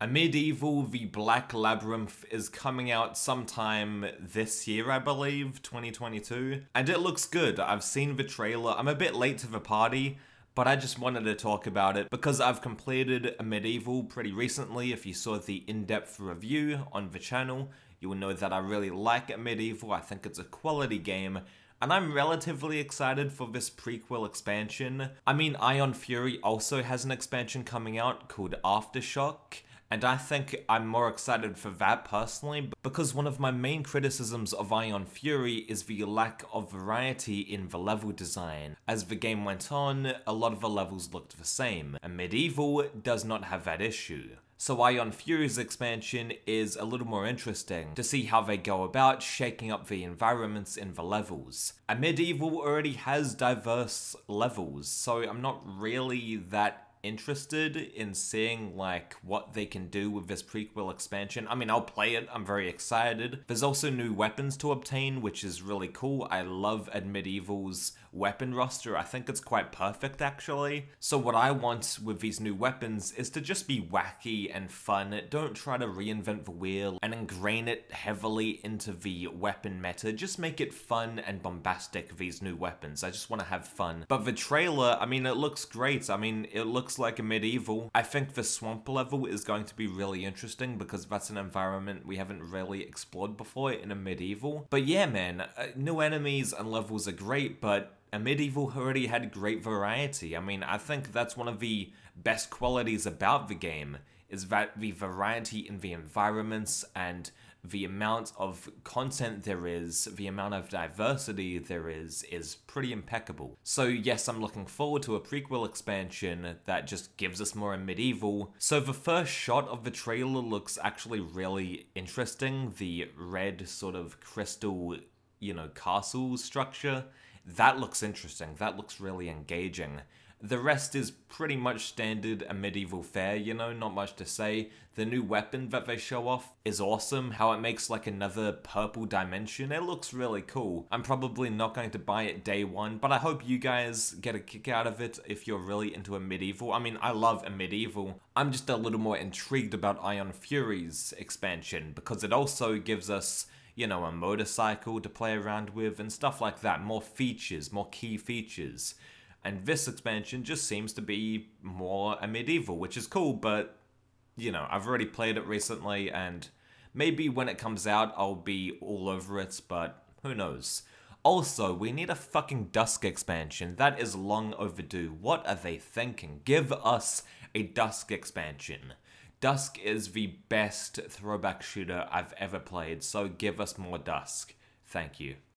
Medieval the Black Labyrinth is coming out sometime this year, I believe, 2022, and it looks good. I've seen the trailer. I'm a bit late to the party, but I just wanted to talk about it because I've completed Medieval pretty recently. If you saw the in-depth review on the channel, you will know that I really like Medieval. I think it's a quality game, and I'm relatively excited for this prequel expansion. I mean, Ion Fury also has an expansion coming out called Aftershock, and I think I'm more excited for that personally, because one of my main criticisms of Ion Fury is the lack of variety in the level design. As the game went on, a lot of the levels looked the same, and Medieval does not have that issue. So Ion Fury's expansion is a little more interesting to see how they go about shaking up the environments in the levels. And Medieval already has diverse levels, so I'm not really that interested in seeing like what they can do with this prequel expansion. I mean, I'll play it, I'm very excited. There's also new weapons to obtain, which is really cool. I love Medieval's weapon roster. I think it's quite perfect actually. So what I want with these new weapons is to just be wacky and fun. Don't try to reinvent the wheel and ingrain it heavily into the weapon meta. Just make it fun and bombastic, these new weapons. I just want to have fun. But the trailer, I mean, it looks great. I mean, it looks like a Medieval. I think the swamp level is going to be really interesting because that's an environment we haven't really explored before in a Medieval. But yeah, man, new enemies and levels are great, but a Medieval already had great variety. I mean, I think that's one of the best qualities about the game, is that the variety in the environments and the amount of content there is, the amount of diversity there is pretty impeccable. So yes, I'm looking forward to a prequel expansion that just gives us more in Medieval. So the first shot of the trailer looks actually really interesting. The red sort of crystal, you know, castle structure. That looks interesting. That looks really engaging. The rest is pretty much standard and Medieval fare, you know, not much to say. The new weapon that they show off is awesome, how it makes like another purple dimension. It looks really cool. I'm probably not going to buy it day one, but I hope you guys get a kick out of it if you're really into a Medieval. I mean, I love a Medieval. I'm just a little more intrigued about Ion Fury's expansion because it also gives us, you know, a motorcycle to play around with and stuff like that. More features, more key features. And this expansion just seems to be more a Medieval, which is cool, but, you know, I've already played it recently, and maybe when it comes out, I'll be all over it, but who knows. Also, we need a fucking DUSK expansion. That is long overdue. What are they thinking? Give us a DUSK expansion. DUSK is the best throwback shooter I've ever played, so give us more DUSK. Thank you.